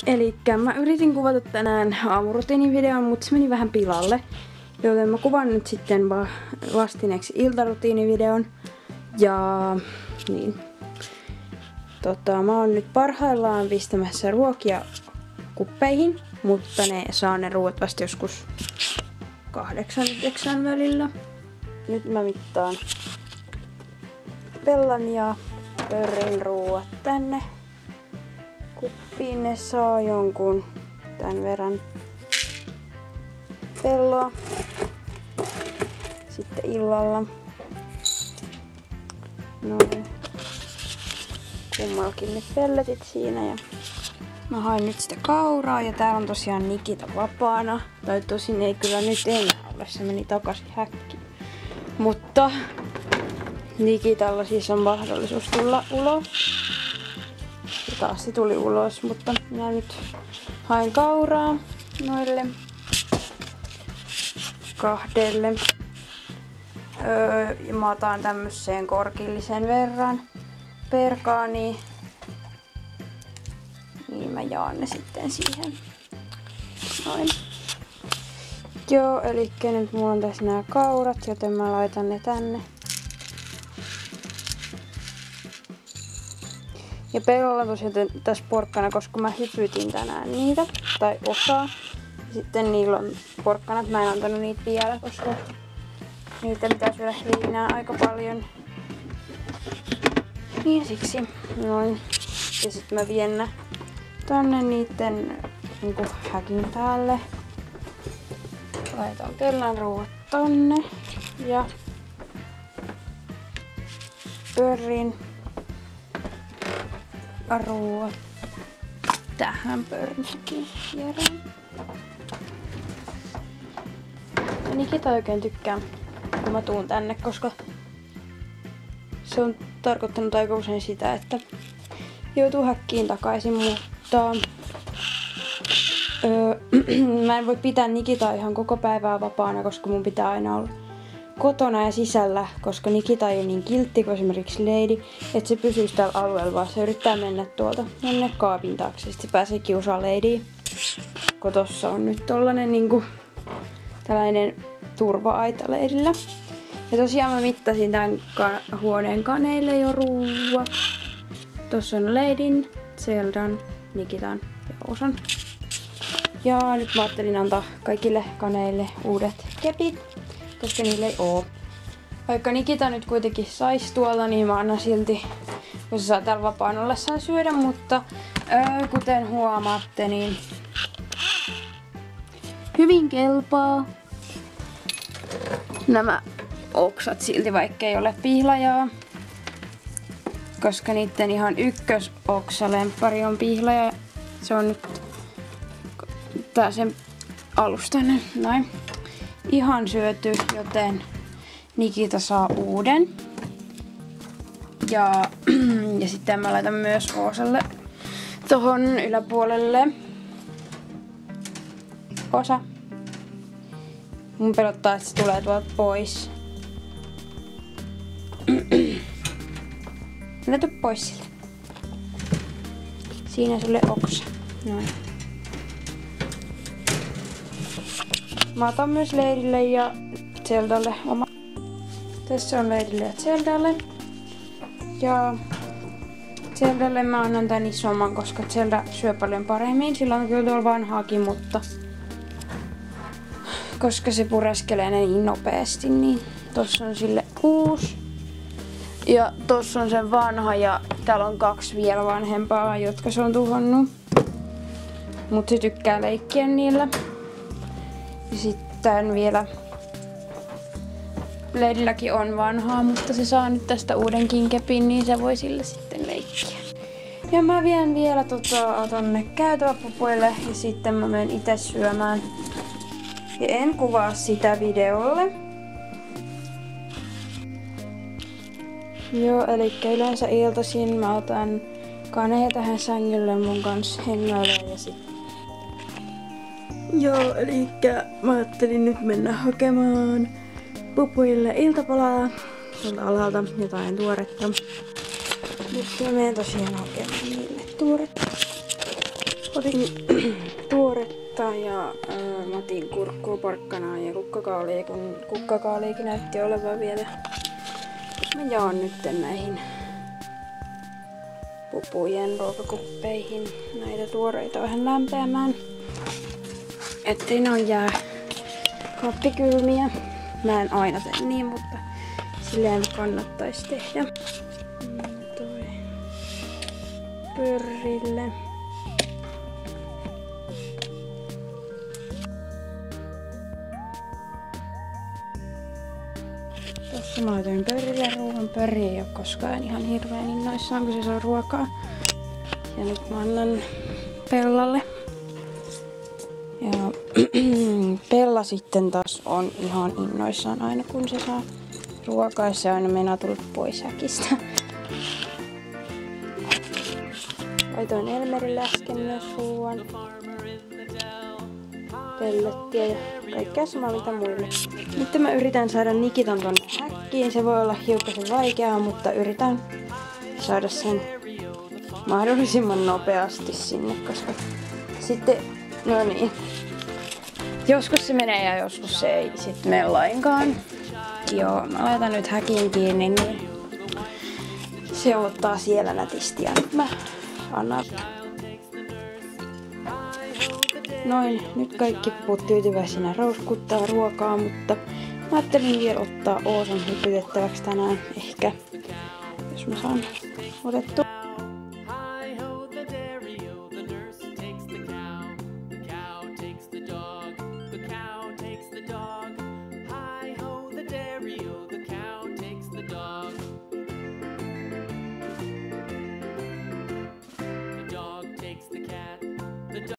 Elikkä mä yritin kuvata tänään aamurutiinivideon, mutta se meni vähän pilalle. Joten mä kuvan nyt sitten vastineeksi iltarutiinivideon. Ja niin. Mä oon nyt parhaillaan pistämässä ruokia kuppeihin, mutta ne saa ne ruoat vasta joskus 8-9 välillä. Nyt mä mittaan Pellan ja Pörrin ruoat tänne kuppiin. Ne saa jonkun tän verran Pelloa sitten illalla. Noin. Kummallakin ne pelletit siinä ja mä hain nyt sitä kauraa ja täällä on tosiaan Nikita vapaana. Tai tosin ei kyllä nyt enää ole, se meni takaisin häkkiin. Mutta Nikitalla siis on mahdollisuus tulla ulos. Ja taas se tuli ulos, mutta minä nyt hain kauraa noille kahdelle. Ja mä otan tämmöseen korkillisen verran perkaania. Niin mä jaan ne sitten siihen. Noin. Joo, eli nyt mulla on tässä nämä kaurat, joten mä laitan ne tänne. Ja Pellolla tosiaan tässä porkkana, koska mä hypytin tänään niitä, tai osaa. Sitten niillä on porkkanat, mä en antanut niitä vielä, koska niitä pitää syödä heinää aika paljon. Niin siksi. Noin. Ja sitten mä vien tonne niitten niinku häkin päälle. Laitan Pellan ruuat tonne. Ja Pörrin ruuat tähän Pörrin häkin viereen. Ja Nikita oikein tykkää, kun mä tuun tänne, koska se on tarkoittanut aika usein sitä, että joutuu häkkiin takaisin, mutta mä en voi pitää Nikitaa ihan koko päivää vapaana, koska mun pitää aina olla kotona ja sisällä, koska Nikita ei ole niin kiltti kuin esimerkiksi Lady, että se pysyisi tällä alueella, vaan se yrittää mennä tuolta jonne kaapin taakse, sitten se pääsee kiusaa Ladyä, kun tossa on nyt tollanen niinku tällainen turva-aita Ladyllä. Ja tosiaan mä mittasin tän huoneen kaneille jo ruuat. Tossa on Ladyn, Zeldan, Nikitan ja Osan. Ja nyt mä ajattelin antaa kaikille kaneille uudet kepit, koska niillä ei oo. Vaikka Nikita nyt kuitenkin sais tuolla, niin mä annan silti, kun se saa täällä vapaan ollessaan syödä, mutta kuten huomaatte, niin hyvin kelpaa nämä oksat silti, vaikka ei ole pihlajaa. Koska niitten ihan ykkösoksalemppari on pihlaja. Se on nyt tää sen alustainen. Näin. Ihan syöty, joten Nikita saa uuden. Ja sitten mä laitan myös Oosalle tohon yläpuolelle. Osa. Mun pelottaa, että se tulee tuolta pois. Älä tuu pois sille. Siinä sulle oksa. Noin. Mä otan myös Ladylle ja Zeldalle oma. Tässä on Ladylle ja Zeldalle. Ja Zeldalle mä annan tän isomman, koska Zelda syö paljon paremmin. Sillä on kyllä tuolla vanhaakin, mutta koska se pureskelee niin nopeasti, niin tossa on sille uusi. Ja tossa on sen vanha ja täällä on 2 vielä vanhempaa, jotka se on tuhonnut. Mut se tykkää leikkiä niillä. Ja sitten vielä Ladylläkin on vanhaa, mutta se saa nyt tästä uudenkin kepin, niin se voi sillä sitten leikkiä. Ja mä vien vielä tonne käytäväpupuille ja sitten mä menen itse syömään. Ja en kuvaa sitä videolle. Joo, eli yleensä iltaisin mä otan kaneja tähän sängylle mun kanssa hengailemaan ja sit. Joo, eli mä ajattelin nyt mennä hakemaan pupuille iltapalaa tuolta alalta, jotain tuoretta. Nyt mä menen tosiaan hakemaan niille tuoretta. Otin tuoretta ja mä otin kurkkua, porkkanaa ja kukkakaalia, kun kukkakaaliakin näytti olevan vielä. Mä jaan nyt näihin pupujen ruokakuppeihin näitä tuoreita vähän lämpeämään, ettei ne jää kappikylmiä. Mä en aina tee niin, mutta silleen kannattaisi tehdä. Toi pörrille. Tossa mä laitoin pörrille ruoan. Pörri ei oo koskaan ihan hirveen innoissaan, kun se saa ruokaa. Ja nyt mä annan Pellalle. Ja Pella sitten taas on ihan innoissaan aina kun se saa ruokaa. Se aina meinaa tulla pois häkistä. Laitoin Elmerille äsken myös ruoan. Pellettiä ja kaikkea samaa mitä muille. Nyt mä yritän saada Nikitan tonne häkkiin. Se voi olla hiukkasen vaikeaa, mutta yritän saada sen mahdollisimman nopeasti sinne, koska sitten, no niin, joskus se menee ja joskus se ei sitten mene lainkaan. Joo, mä laitan nyt häkin kiinni, niin se ottaa siellä nätisti ja nyt mä annan. Noin, nyt kaikki puput tyytyväisinä rouskuttaa ruokaa, mutta mä ajattelin vielä ottaa Oosan hypytettäväksi tänään ehkä, jos mä saan otettua.